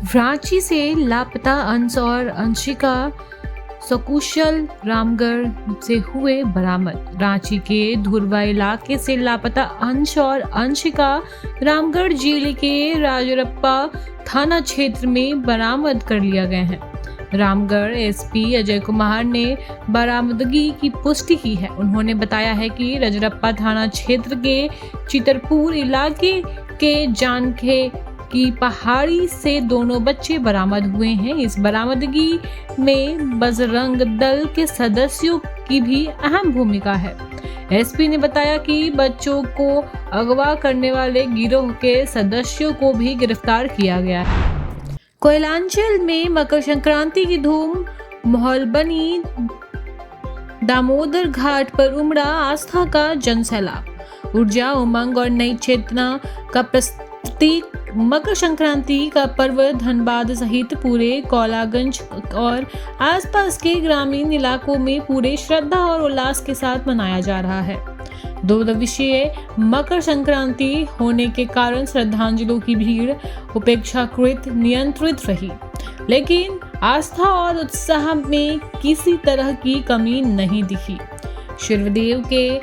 रांची से लापता अंश और अंशिका सकुशल रामगढ़ से हुए बरामद। रांची के धुरवा इलाके से लापता अंश और अंशिका रामगढ़ जिले के राजरप्पा थाना क्षेत्र में बरामद कर लिया गए हैं। रामगढ़ एसपी अजय कुमार ने बरामदगी की पुष्टि की है। उन्होंने बताया है कि राजरप्पा थाना क्षेत्र के चितरपुर इलाके के जानखे की पहाड़ी से दोनों बच्चे बरामद हुए हैं। इस बरामदगी में बजरंग दल के सदस्यों की भी अहम भूमिका है। एसपी ने बताया कि बच्चों को अगवा करने वाले गिरोह के सदस्यों को भी गिरफ्तार किया गया है। कोयलांचल में मकर संक्रांति की धूम माहौल बनी। दामोदर घाट पर उमड़ा आस्था का जनसैलाब। ऊर्जा, उमंग और नई चेतना का प्रतीक मकर संक्रांति का पर्व धनबाद सहित पूरे कौलागंज और आसपास के ग्रामीण इलाकों में पूरे श्रद्धा और उल्लास के साथ मनाया जा रहा है। 2 दिवसीय मकर संक्रांति होने के कारण श्रद्धांजलियों की भीड़ उपेक्षाकृत नियंत्रित रही, लेकिन आस्था और उत्साह में किसी तरह की कमी नहीं दिखी। सूर्यदेव के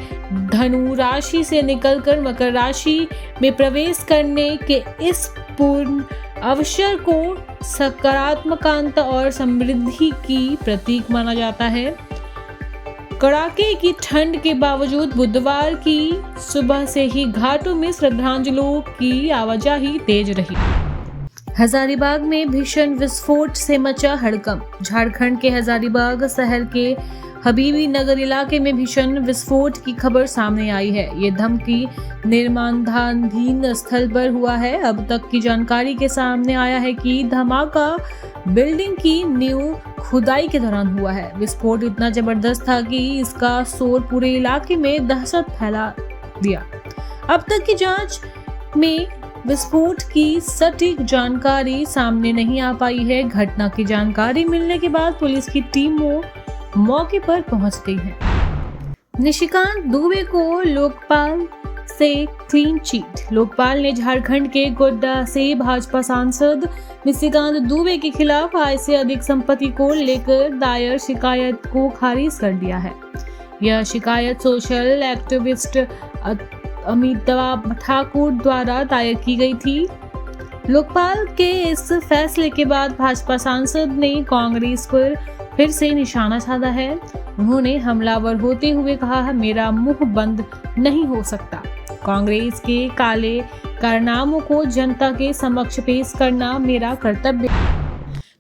धनु राशि से निकलकर मकर राशि में प्रवेश करने के इस पूर्ण अवसर को सकारात्मकता और समृद्धि की प्रतीक माना जाता है। कड़ाके की ठंड के बावजूद बुधवार की सुबह से ही घाटों में श्रद्धांजलियों की आवाजाही तेज रही। हजारीबाग में भीषण विस्फोट से मचा हड़कंप। झारखंड के हजारीबाग शहर के हबीबी नगर इलाके में भीषण विस्फोट की खबर सामने आई है। ये धमकी निर्माणाधीन स्थल पर हुआ है। अब तक की जानकारी के सामने आया है कि धमाका बिल्डिंग की नींव खुदाई के दौरान हुआ है। विस्फोट इतना जबरदस्त था कि इसका शोर पूरे इलाके में दहशत फैला दिया। अब तक की जांच में विस्फोट की सटीक जानकारी सामने नहीं आ पाई है। घटना की जानकारी मिलने के बाद पुलिस की टीमों मौके पर पहुंच गई है। निशिकांत दुबे को लोकपाल से क्लीन चिट। लोकपाल ने झारखंड के गोड्डा से भाजपा सांसद निशिकांत दुबे के खिलाफ आय से अधिक संपत्ति को लेकर दायर शिकायत को खारिज कर दिया है। यह शिकायत सोशल एक्टिविस्ट अमिताभ ठाकुर द्वारा दायर की गई थी। लोकपाल के इस फैसले के बाद भाजपा सांसद ने कांग्रेस पर फिर से निशाना साधा है। उन्होंने हमलावर होते हुए कहा, मेरा मुंह बंद नहीं हो सकता। कांग्रेस के काले कारनामों को जनता के समक्ष पेश करना मेरा कर्तव्य।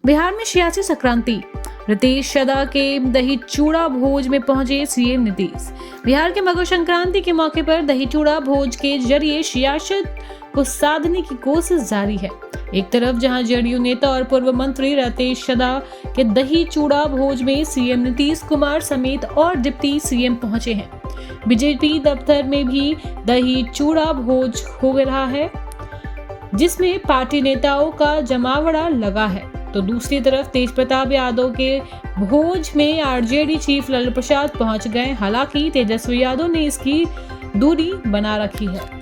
बिहार में सियासी संक्रांति। रितेश शदा के दही चूड़ा भोज में पहुंचे सीएम नीतीश। बिहार के मकर संक्रांति के मौके पर दही चूड़ा भोज के जरिए सियासत को साधने की कोशिश जारी है। एक तरफ जहां जदयू नेता और पूर्व मंत्री रितेश शदा के दही चूड़ा भोज में सीएम नीतीश कुमार समेत और डिप्टी सीएम पहुंचे हैं। बीजेपी दफ्तर में भी दही चूड़ा भोज हो रहा है, जिसमें पार्टी नेताओं का जमावड़ा लगा है। तो दूसरी तरफ तेज प्रताप यादव के भोज में आरजेडी चीफ लालू प्रसाद पहुंच गए। हालांकि तेजस्वी यादव ने इसकी दूरी बना रखी है।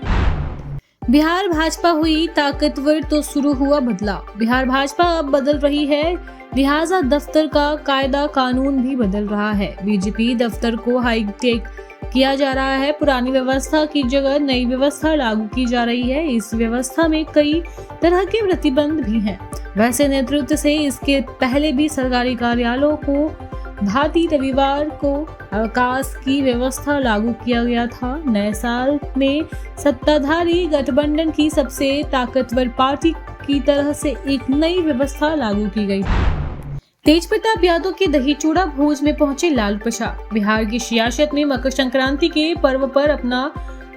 बिहार भाजपा हुई ताकतवर तो शुरू हुआ बदलाव। बिहार भाजपा अब बदल रही है, लिहाजा दफ्तर का कायदा कानून भी बदल रहा है। बीजेपी दफ्तर को हाईटेक किया जा रहा है। पुरानी व्यवस्था की जगह नई व्यवस्था लागू की जा रही है। इस व्यवस्था में कई तरह के प्रतिबंध भी हैं। वैसे नेतृत्व से इसके पहले भी सरकारी कार्यालयों को भांति रविवार को अवकाश की व्यवस्था लागू किया गया था। नए साल में सत्ताधारी गठबंधन की सबसे ताकतवर पार्टी की तरह से एक नई व्यवस्था लागू की गई। तेज प्रताप यादव के दही चूड़ा भोज में पहुंचे लालू प्रसाद। बिहार की सियासत में मकर संक्रांति के पर्व पर अपना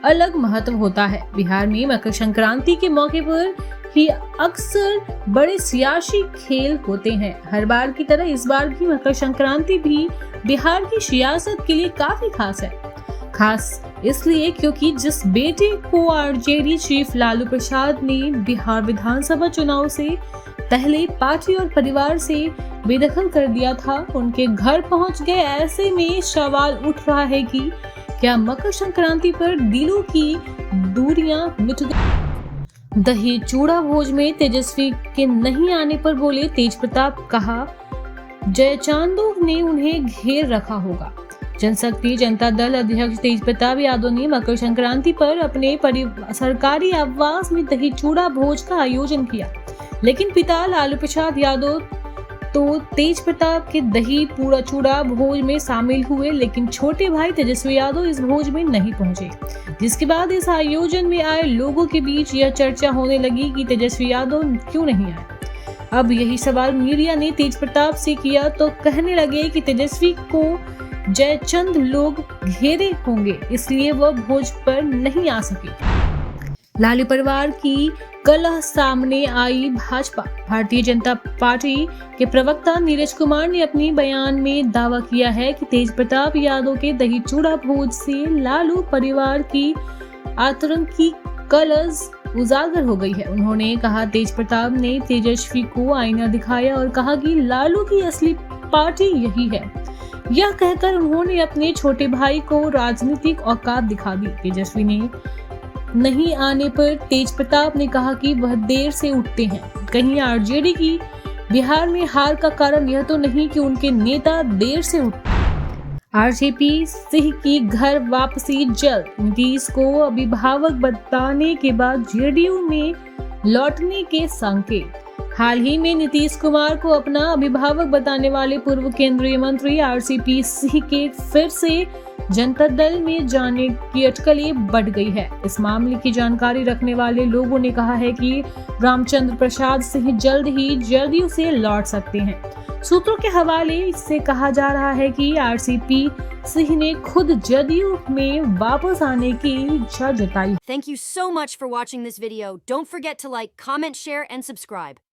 अलग महत्व होता है। बिहार में मकर संक्रांति के मौके पर ही अक्सर बड़े सियासी खेल होते हैं। हर बार की तरह इस बार भी मकर संक्रांति भी बिहार की सियासत के लिए काफी खास है। खास इसलिए क्योंकि जिस बेटे को आरजेडी चीफ लालू प्रसाद ने बिहार विधानसभा चुनाव से पहले पार्टी और परिवार से बेदखल कर दिया था, उनके घर पहुंच गए। ऐसे में सवाल उठ रहा है कि क्या मकर संक्रांति पर दिलों की दूरियां मिट गई। दही चूड़ा भोज में तेजस्वी के नहीं आने पर बोले तेज प्रताप, कहा जयचांदो ने उन्हें घेर रखा होगा। जनशक्ति जनता दल अध्यक्ष तेज प्रताप यादव ने मकर संक्रांति पर अपने सरकारी आवास में दही चूड़ा भोज का आयोजन किया, लेकिन पिता लालू प्रसाद यादव तो तेज प्रताप के दही पूरा चूड़ा भोज में शामिल हुए, लेकिन छोटे भाई तेजस्वी यादव इस भोज में नहीं पहुंचे, जिसके बाद इस आयोजन में आए लोगों के बीच यह चर्चा होने लगी कि तेजस्वी यादव क्यों नहीं आए। अब यही सवाल मीडिया ने तेज प्रताप से किया तो कहने लगे कि तेजस्वी को जयचंद लोग घेरे होंगे, इसलिए वह भोज पर नहीं आ सके। लालू परिवार की कलह सामने आई भाजपा। भारतीय जनता पार्टी के प्रवक्ता नीरज कुमार ने अपने बयान में दावा किया है कि तेज प्रताप यादव के दही चूड़ा भोज से लालू परिवार की आतंकी कलह उजागर हो गई है। उन्होंने कहा तेज प्रताप ने तेजस्वी को आईना दिखाया और कहा कि लालू की असली पार्टी यही है। यह कहकर उन्होंने अपने छोटे भाई को राजनीतिक औकात दिखा दी। तेजस्वी ने नहीं आने पर तेज प्रताप ने कहा कि वह देर से उठते हैं। कहीं आरजेडी की बिहार में हार का कारण यह तो नहीं कि उनके नेता देर से उठते। आरजेपी सिंह की घर वापसी जल्द। नीतीश को अभिभावक बताने के बाद जेडीयू में लौटने के संकेत। हाल ही में नीतीश कुमार को अपना अभिभावक बताने वाले पूर्व केंद्रीय मंत्री आरसीपी सिंह के फिर से जनता दल में जाने की अटकलें बढ़ गई है। इस मामले की जानकारी रखने वाले लोगों ने कहा है कि रामचंद्र प्रसाद सिंह जल्द ही जेडीयू से लौट सकते हैं। सूत्रों के हवाले से कहा जा रहा है कि आरसीपी सिंह ने खुद जेडीयू में वापस आने की इच्छा जताई। Thank you so much for watching this video. Don't forget to like, comment, share and subscribe.